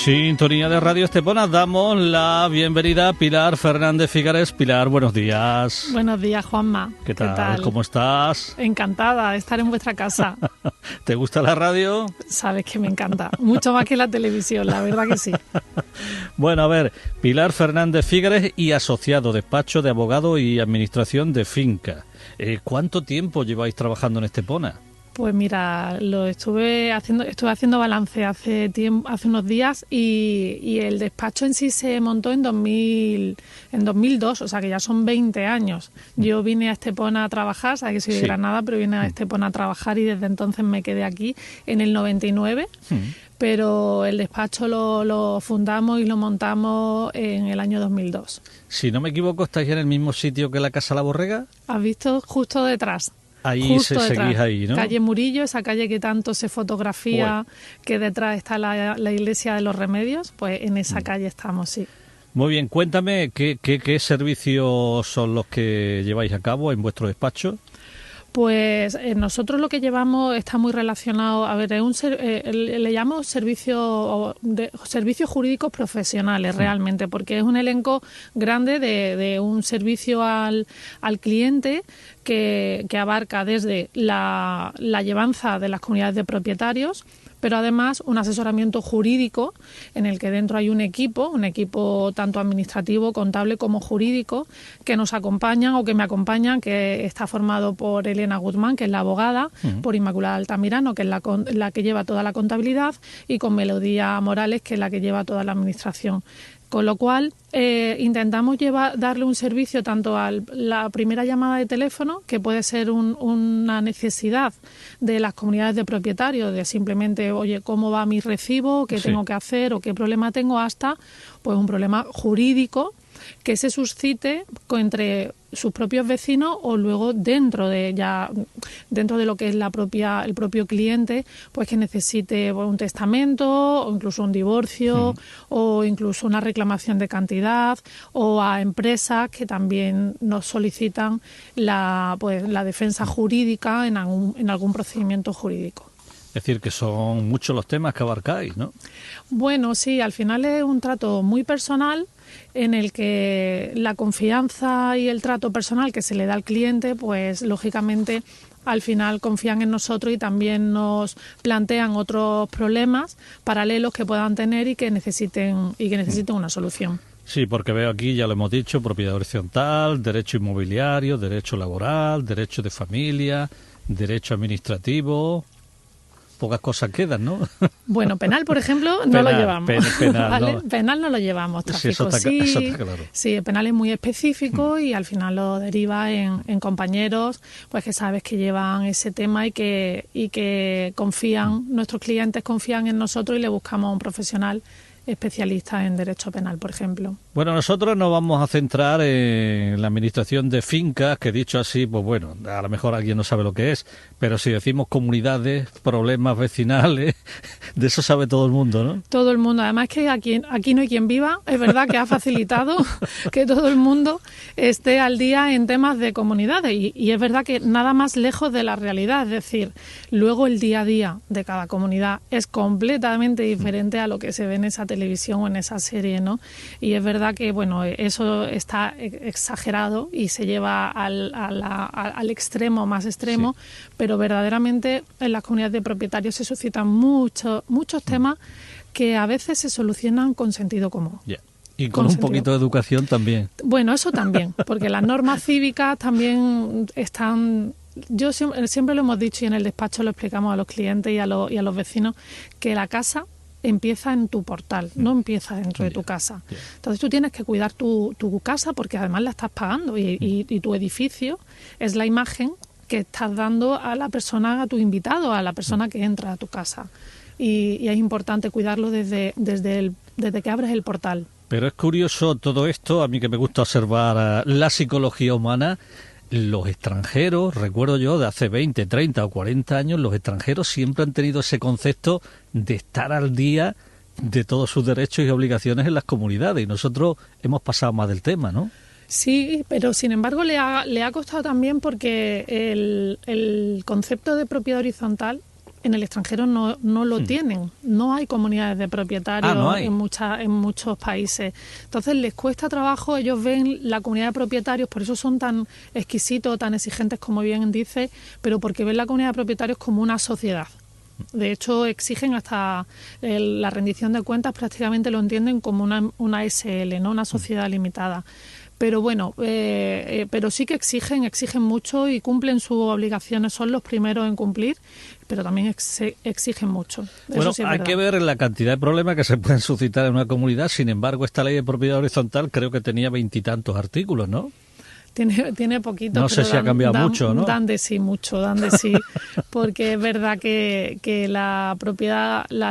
Sintonía de Radio Estepona, damos la bienvenida a Pilar Fernández Figueres. Pilar, buenos días. Buenos días, Juanma. ¿Qué tal? ¿Cómo estás? Encantada de estar en vuestra casa. ¿Te gusta la radio? Sabes que me encanta, mucho más que la televisión, la verdad que sí. Bueno, a ver, Pilar Fernández Figueres y asociado, despacho de abogado y administración de finca. ¿Cuánto tiempo lleváis trabajando en Estepona? Pues mira, estuve haciendo balance hace unos días y el despacho en sí se montó en 2002, o sea que ya son 20 años. Yo vine a Estepona a trabajar, sabes que soy de Granada, pero vine a Estepona a trabajar y desde entonces me quedé aquí en el 99. Pero el despacho lo fundamos y lo montamos en el año 2002. Si no me equivoco, ¿estáis en el mismo sitio que la Casa La Borrega? ¿Has visto? Justo detrás. Ahí seguís ahí, ¿no? Calle Murillo, esa calle que tanto se fotografía, que detrás está la iglesia de los Remedios, pues en esa calle estamos, sí. Muy bien, cuéntame qué servicios son los que lleváis a cabo en vuestro despacho. Pues nosotros lo que llevamos está muy relacionado, le llamo servicios jurídicos profesionales realmente, porque es un elenco grande de un servicio al cliente que abarca desde la llevanza de las comunidades de propietarios, pero además un asesoramiento jurídico en el que dentro hay un equipo tanto administrativo, contable como jurídico, que nos acompañan o que me acompañan, que está formado por Elena Guzmán, que es la abogada, por Inmaculada Altamirano, que es la que lleva toda la contabilidad, y con Melodía Morales, que es la que lleva toda la administración. Con lo cual, intentamos darle un servicio tanto a la primera llamada de teléfono, que puede ser una necesidad de las comunidades de propietarios, de simplemente, oye, ¿cómo va mi recibo? ¿Qué tengo que hacer? ¿O qué problema tengo? Hasta pues un problema jurídico que se suscite entre sus propios vecinos o luego dentro de lo que es el propio cliente, pues que necesite un testamento o incluso un divorcio o incluso una reclamación de cantidad, o a empresas que también nos solicitan la defensa jurídica en algún procedimiento jurídico. Es decir, que son muchos los temas que abarcáis, ¿no? Bueno, sí, al final es un trato muy personal en el que la confianza y el trato personal que se le da al cliente, pues lógicamente al final confían en nosotros y también nos plantean otros problemas paralelos que puedan tener y que necesiten una solución. Sí, porque veo aquí, ya lo hemos dicho, propiedad horizontal, derecho inmobiliario, derecho laboral, derecho de familia, derecho administrativo. Pocas cosas quedan, ¿no? Bueno, penal, por ejemplo, no lo llevamos. Penal, ¿vale? No. Penal no lo llevamos, tráfico sí. Eso está claro. Sí, el penal es muy específico y al final lo deriva en compañeros, pues que sabes que llevan ese tema y que confían, nuestros clientes confían en nosotros y le buscamos a un profesional especialista en derecho penal, por ejemplo. Bueno, nosotros nos vamos a centrar en la administración de fincas, que dicho así, pues bueno, a lo mejor alguien no sabe lo que es, pero si decimos comunidades, problemas vecinales, de eso sabe todo el mundo, ¿no? Todo el mundo, además que aquí no hay quien viva, es verdad que ha facilitado que todo el mundo esté al día en temas de comunidades y es verdad que nada más lejos de la realidad, es decir, luego el día a día de cada comunidad es completamente diferente a lo que se ve en esa televisión o en esa serie, ¿no? Y es verdad que, bueno, eso está exagerado y se lleva al extremo más extremo, pero verdaderamente en las comunidades de propietarios se suscitan muchos temas que a veces se solucionan con sentido común. Yeah. Y con un poquito de educación también. Bueno, eso también, porque las normas cívicas también están... Yo siempre lo hemos dicho y en el despacho lo explicamos a los clientes y a los vecinos, que la casa empieza en tu portal, no empieza dentro de tu casa. Entonces tú tienes que cuidar tu casa porque además la estás pagando y tu edificio es la imagen que estás dando a la persona, a tu invitado, a la persona que entra a tu casa. Y es importante cuidarlo desde que abres el portal. Pero es curioso todo esto, a mí que me gusta observar la psicología humana. Los extranjeros, recuerdo yo, de hace 20, 30 o 40 años, los extranjeros siempre han tenido ese concepto de estar al día de todos sus derechos y obligaciones en las comunidades, y nosotros hemos pasado más del tema, ¿no? Sí, pero sin embargo le ha costado también porque el concepto de propiedad horizontal en el extranjero no lo tienen. No hay comunidades de propietarios no hay. en muchos países. Entonces les cuesta trabajo, ellos ven la comunidad de propietarios, por eso son tan exquisitos, tan exigentes como bien dice, pero porque ven la comunidad de propietarios como una sociedad. De hecho, exigen hasta la rendición de cuentas, prácticamente lo entienden como una SL, ¿no? Una sociedad limitada. Pero bueno, pero sí que exigen mucho y cumplen sus obligaciones, son los primeros en cumplir, pero también exigen mucho. Bueno, sí hay que ver la cantidad de problemas que se pueden suscitar en una comunidad. Sin embargo, esta ley de propiedad horizontal creo que tenía 20 y tantos artículos, ¿no? Tiene poquito. No sé si ha cambiado mucho, ¿no? Dan de sí, porque es verdad que la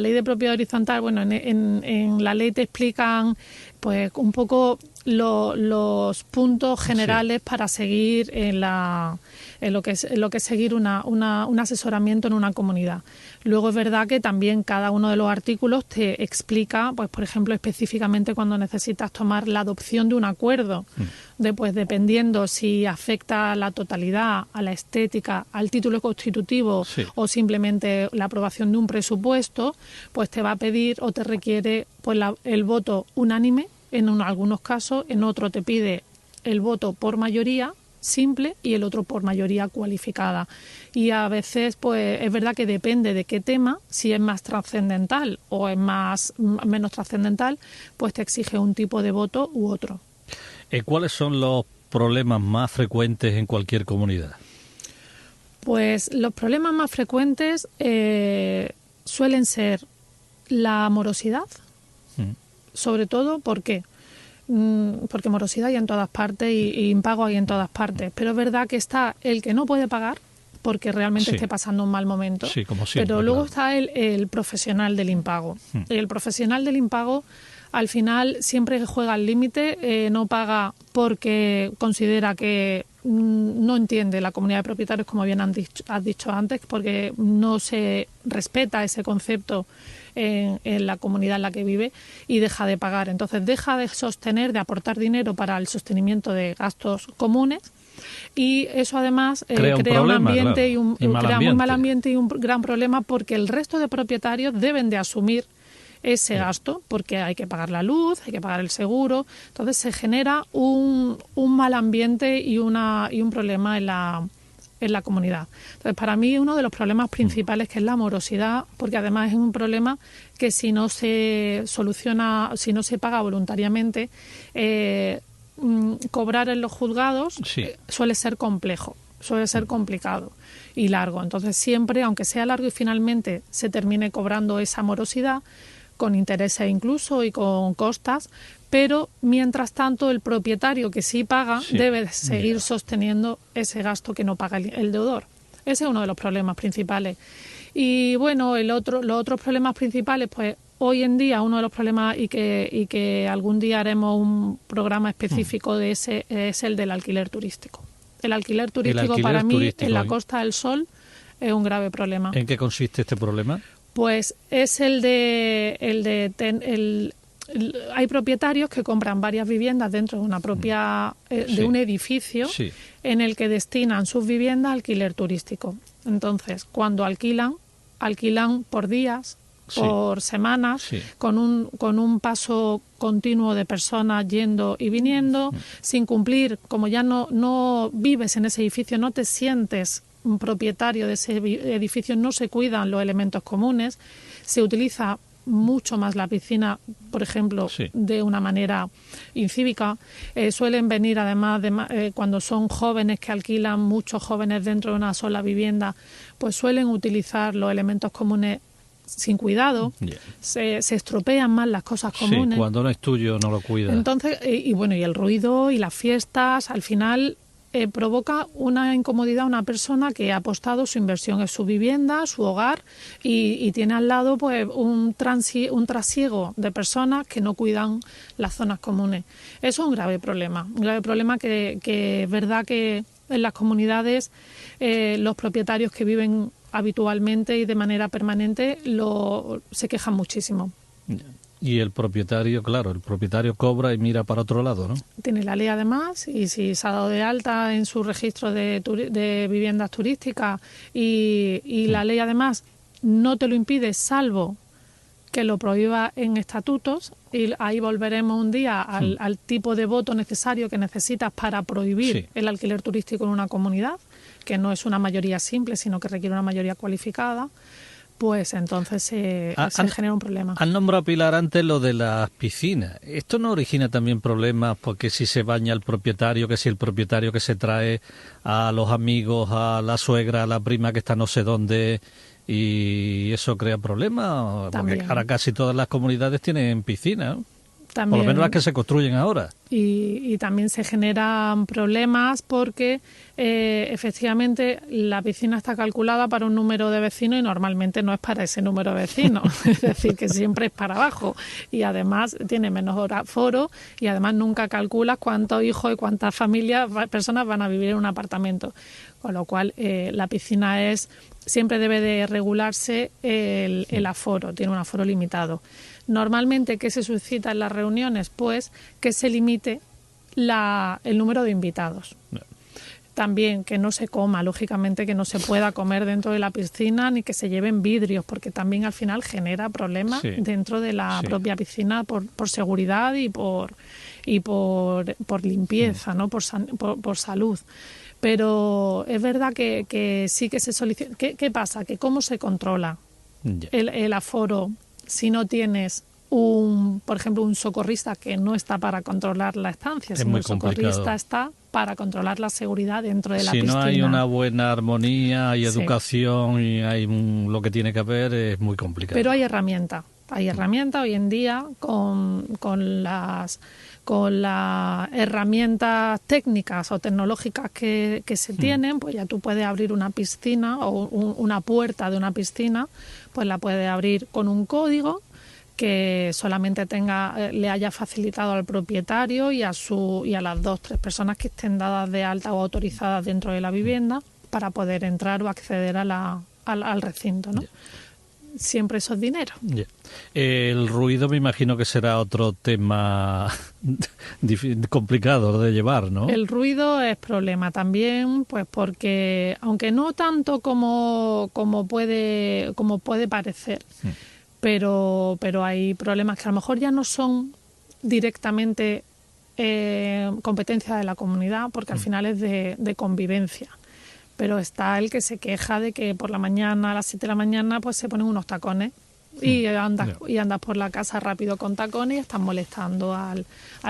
ley de propiedad horizontal, bueno, en la ley te explican pues un poco los puntos generales para seguir en lo que es seguir un asesoramiento en una comunidad. Luego es verdad que también cada uno de los artículos te explica, pues por ejemplo, específicamente cuando necesitas tomar la adopción de un acuerdo, pues dependiendo si afecta a la totalidad, a la estética, al título constitutivo o simplemente la aprobación de un presupuesto, pues te va a pedir o te requiere pues el voto unánime en algunos casos, en otro te pide el voto por mayoría simple y el otro por mayoría cualificada. Y a veces pues es verdad que depende de qué tema, si es más trascendental o es menos trascendental, pues te exige un tipo de voto u otro. ¿Cuáles son los problemas más frecuentes en cualquier comunidad? Pues los problemas más frecuentes suelen ser la morosidad, sobre todo, ¿por qué? Porque morosidad hay en todas partes y impago hay en todas partes, pero es verdad que está el que no puede pagar porque realmente esté pasando un mal momento, como siempre, pero luego está el profesional del impago. El profesional del impago al final siempre juega al límite, no paga porque considera que no entiende la comunidad de propietarios, como bien has dicho antes, porque no se respeta ese concepto en la comunidad en la que vive y deja de pagar. Entonces deja de sostener, de aportar dinero para el sostenimiento de gastos comunes y eso además crea un ambiente, crea muy mal ambiente y un gran problema porque el resto de propietarios deben de asumir ese gasto porque hay que pagar la luz, hay que pagar el seguro, entonces se genera un mal ambiente y un problema en la comunidad. Entonces, para mí uno de los problemas principales que es la morosidad, porque además es un problema que si no se soluciona, si no se paga voluntariamente, cobrar en los juzgados suele ser complejo, suele ser complicado y largo. Entonces siempre, aunque sea largo y finalmente se termine cobrando esa morosidad, con intereses incluso y con costas, pero mientras tanto el propietario que sí paga debe seguir sosteniendo ese gasto que no paga el deudor. Ese es uno de los problemas principales. Y bueno, los otros problemas principales, pues hoy en día uno de los problemas y que algún día haremos un programa específico de ese es el del alquiler turístico. El alquiler turístico para mí en la Costa del Sol es un grave problema. ¿En qué consiste este problema? Pues es hay propietarios que compran varias viviendas dentro de una propia de un edificio en el que destinan sus viviendas a alquiler turístico. Entonces, cuando alquilan por días, por semanas, con un paso continuo de personas yendo y viniendo, sin cumplir, como ya no vives en ese edificio, no te sientes un propietario de ese edificio, no se cuidan los elementos comunes, se utiliza mucho más la piscina, por ejemplo, de una manera incívica. Suelen venir además cuando son jóvenes que alquilan, muchos jóvenes dentro de una sola vivienda, pues suelen utilizar los elementos comunes sin cuidado, se estropean más las cosas comunes. Cuando no es tuyo no lo cuidas. Entonces, y el ruido y las fiestas, al final provoca una incomodidad a una persona que ha apostado su inversión en su vivienda, su hogar y tiene al lado pues un trasiego de personas que no cuidan las zonas comunes. Eso es un grave problema que es verdad que en las comunidades los propietarios que viven habitualmente y de manera permanente se quejan muchísimo. Y el propietario, claro, el propietario cobra y mira para otro lado, ¿no? Tiene la ley además, y si se ha dado de alta en su registro de viviendas turísticas y la ley además no te lo impide, salvo que lo prohíba en estatutos, y ahí volveremos un día al tipo de voto necesario que necesitas para prohibir el alquiler turístico en una comunidad, que no es una mayoría simple, sino que requiere una mayoría cualificada. Pues entonces se genera un problema. Han nombrado, Pilar, antes lo de las piscinas. ¿Esto no origina también problemas? Porque si se baña el propietario, que si el propietario que se trae a los amigos, a la suegra, a la prima que está no sé dónde, y eso crea problemas. También. Porque ahora casi todas las comunidades tienen piscinas, ¿no? También, por lo menos las que se construyen ahora. Y también se generan problemas porque efectivamente la piscina está calculada para un número de vecinos y normalmente no es para ese número de vecinos. Es decir, que siempre es para abajo. Y además tiene menos aforo y además nunca calculas cuántos hijos y cuántas personas van a vivir en un apartamento. Con lo cual la piscina siempre debe de regularse el aforo, tiene un aforo limitado. Normalmente, ¿qué se suscita en las reuniones? Pues que se limite el número de invitados. También que no se coma, lógicamente que no se pueda comer dentro de la piscina ni que se lleven vidrios, porque también al final genera problemas dentro de la propia piscina por seguridad y por limpieza, ¿no? por salud. Pero es verdad que sí que se solicita. ¿Qué pasa? Que ¿cómo se controla el aforo si no tienes por ejemplo, un socorrista que no está para controlar la estancia, sino el socorrista está para controlar la seguridad dentro de la piscina? Si no hay una buena armonía y educación y hay lo que tiene que haber, es muy complicado. Pero hay herramientas hoy en día con las herramientas técnicas o tecnológicas que se tienen, pues ya tú puedes abrir una piscina o una puerta de una piscina, pues la puedes abrir con un código que solamente le haya facilitado al propietario y a las 2-3 personas que estén dadas de alta o autorizadas dentro de la vivienda para poder entrar o acceder al recinto, ¿no? Siempre eso es dinero. El ruido me imagino que será otro tema complicado de llevar, ¿no? El ruido es problema también, pues porque aunque no tanto como puede parecer, pero hay problemas que a lo mejor ya no son directamente competencia de la comunidad, porque al final es de convivencia. Pero está el que se queja de que por la mañana, a las 7 de la mañana, pues se ponen unos tacones y andas por la casa rápido con tacones y estás molestando al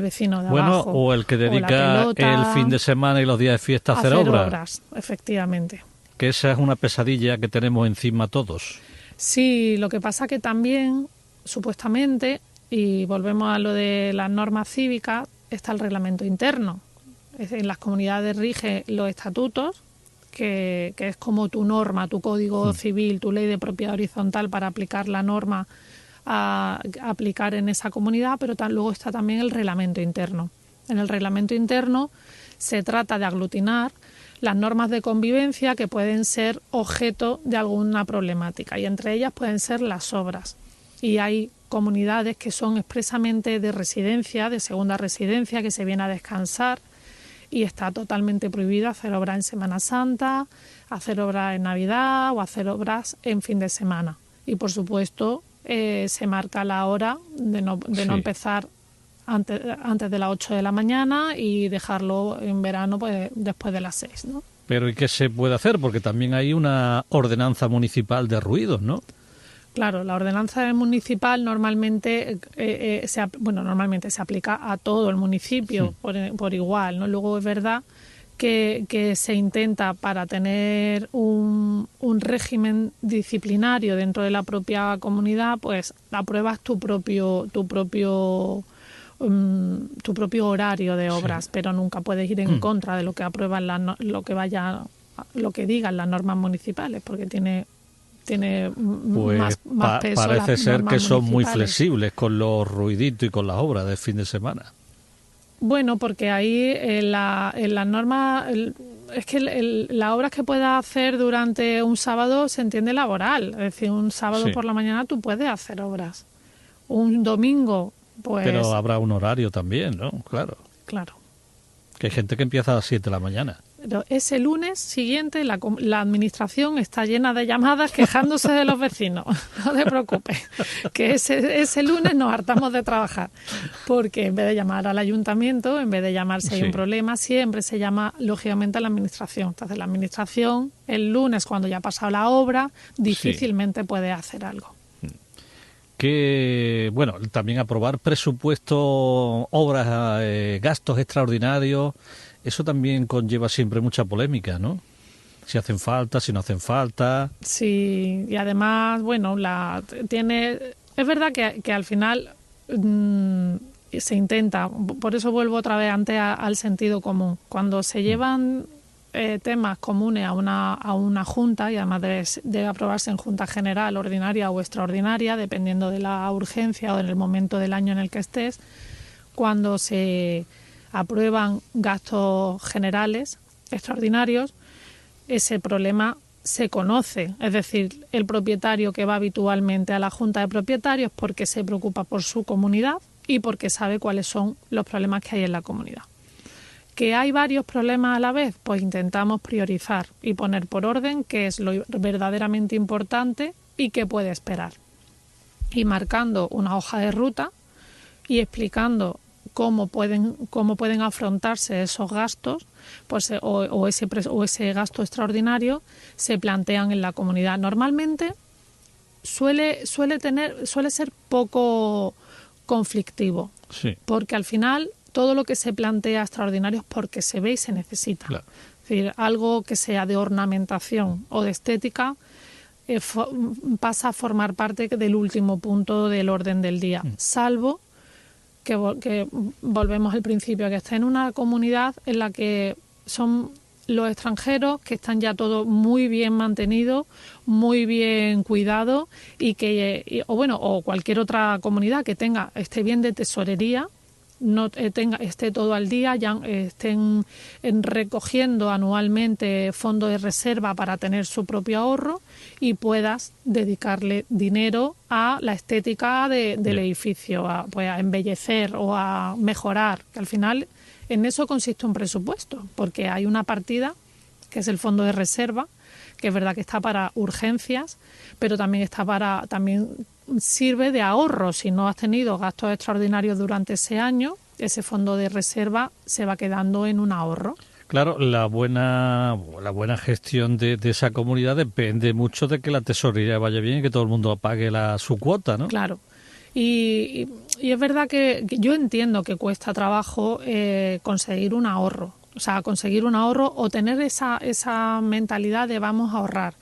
vecino de abajo. Bueno, o el que dedica el fin de semana y los días de fiesta a hacer obras. Efectivamente. Que esa es una pesadilla que tenemos encima todos. Sí, lo que pasa que también, supuestamente, y volvemos a lo de las normas cívicas, está el reglamento interno. En las comunidades rige los estatutos, que es como tu norma, tu código civil, tu ley de propiedad horizontal para aplicar la norma a aplicar en esa comunidad, pero luego está también el reglamento interno. En el reglamento interno se trata de aglutinar las normas de convivencia que pueden ser objeto de alguna problemática y entre ellas pueden ser las obras. Y hay comunidades que son expresamente de residencia, de segunda residencia, que se viene a descansar y está totalmente prohibido hacer obras en Semana Santa, hacer obras en Navidad o hacer obras en fin de semana. Y por supuesto se marca la hora de no empezar antes de las 8 de la mañana y dejarlo en verano pues después de las 6, ¿no? Pero ¿y qué se puede hacer? Porque también hay una ordenanza municipal de ruidos, ¿no? Claro, la ordenanza municipal normalmente se aplica a todo el municipio por igual, ¿no? Luego es verdad que se intenta, para tener un régimen disciplinario dentro de la propia comunidad, pues apruebas tu propio horario de obras, pero nunca puedes ir en contra de lo que aprueban lo que digan las normas municipales, porque tiene más peso. Parece ser que son muy flexibles con los ruiditos y con las obras de fin de semana. Bueno, porque ahí en la norma es que las obras que puedas hacer durante un sábado se entiende laboral. Es decir, un sábado por la mañana tú puedes hacer obras. Un domingo, pues... Pero habrá un horario también, ¿no? Claro. Claro. Que hay gente que empieza a las 7 de la mañana. Pero ese lunes siguiente la administración está llena de llamadas quejándose de los vecinos. No te preocupes, que ese lunes nos hartamos de trabajar. Porque en vez de llamar al ayuntamiento, en vez de llamar si hay un problema, siempre se llama, lógicamente, a la administración. Entonces, la administración, el lunes, cuando ya ha pasado la obra, difícilmente puede hacer algo. Que, bueno, también aprobar presupuestos, obras, gastos extraordinarios, eso también conlleva siempre mucha polémica, ¿no? Si hacen falta, si no hacen falta. Sí, y además, bueno, es verdad que al final se intenta, por eso vuelvo otra vez antes al sentido común. Cuando se llevan temas comunes a una junta, y además debe aprobarse en junta general, ordinaria o extraordinaria, dependiendo de la urgencia o en el momento del año en el que estés, cuando se aprueban gastos generales extraordinarios, ese problema se conoce, es decir, el propietario que va habitualmente a la junta de propietarios porque se preocupa por su comunidad y porque sabe cuáles son los problemas que hay en la comunidad. ¿Que hay varios problemas a la vez? Pues intentamos priorizar y poner por orden qué es lo verdaderamente importante y qué puede esperar. Y marcando una hoja de ruta y explicando cómo pueden afrontarse esos gastos, pues o ese gasto extraordinario se plantean en la comunidad. Normalmente suele ser poco conflictivo, porque al final todo lo que se plantea extraordinario es porque se ve y se necesita. Claro. Es decir, algo que sea de ornamentación o de estética pasa a formar parte del último punto del orden del día, salvo que volvemos al principio, que esté en una comunidad en la que son los extranjeros, que están ya todo muy bien mantenido, muy bien cuidado o cualquier otra comunidad que esté bien de tesorería, esté todo al día, ya estén recogiendo anualmente fondos de reserva para tener su propio ahorro y puedas dedicarle dinero a la estética del edificio, a embellecer o a mejorar, que al final en eso consiste un presupuesto, porque hay una partida que es el fondo de reserva, que es verdad que está para urgencias, pero también sirve de ahorro. Si no has tenido gastos extraordinarios durante ese año, ese fondo de reserva se va quedando en un ahorro. Claro, la buena gestión de esa comunidad depende mucho de que la tesorería vaya bien y que todo el mundo pague su cuota, ¿no? Claro. Y es verdad que yo entiendo que cuesta trabajo conseguir un ahorro. O sea, conseguir un ahorro o tener esa mentalidad de vamos a ahorrar.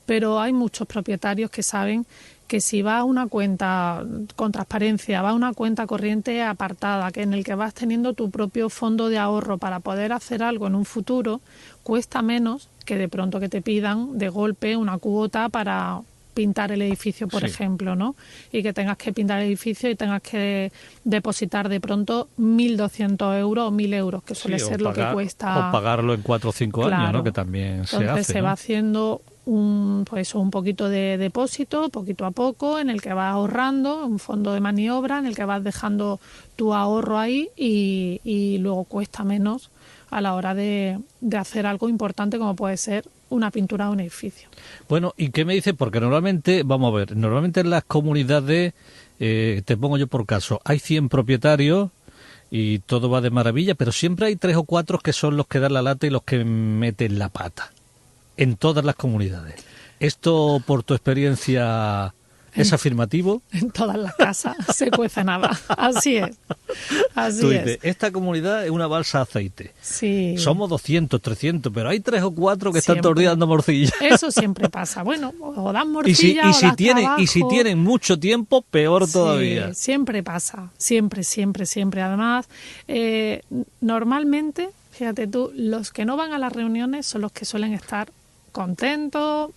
Pero hay muchos propietarios que saben que si va a una cuenta con transparencia, va a una cuenta corriente apartada, en el que vas teniendo tu propio fondo de ahorro para poder hacer algo en un futuro, cuesta menos que de pronto que te pidan de golpe una cuota para pintar el edificio, por ejemplo, ¿no? Y que tengas que pintar el edificio y tengas que depositar de pronto 1.200 euros o 1.000 euros, que suele ser lo que cuesta. O pagarlo en 4 o 5 años, ¿no? Que también se hace. Entonces se va haciendo un poquito de depósito, poquito a poco, en el que vas ahorrando, un fondo de maniobra en el que vas dejando tu ahorro ahí y luego cuesta menos a la hora de hacer algo importante como puede ser una pintura de un edificio. Bueno, ¿y qué me dice? Porque normalmente en las comunidades, te pongo yo por caso, hay 100 propietarios y todo va de maravilla, pero siempre hay 3 o 4 que son los que dan la lata y los que meten la pata. En todas las comunidades. ¿Esto, por tu experiencia, es afirmativo? En todas las casas se cuece nada. Así es. Tú dices, esta comunidad es una balsa de aceite. Sí. Somos 200, 300, pero hay 3 o 4 que están todos los días dando morcilla. Eso siempre pasa. Bueno, o dan morcilla y si tienen mucho tiempo, peor todavía. Siempre pasa. Siempre. Además, normalmente, fíjate tú, los que no van a las reuniones son los que suelen estar contentos,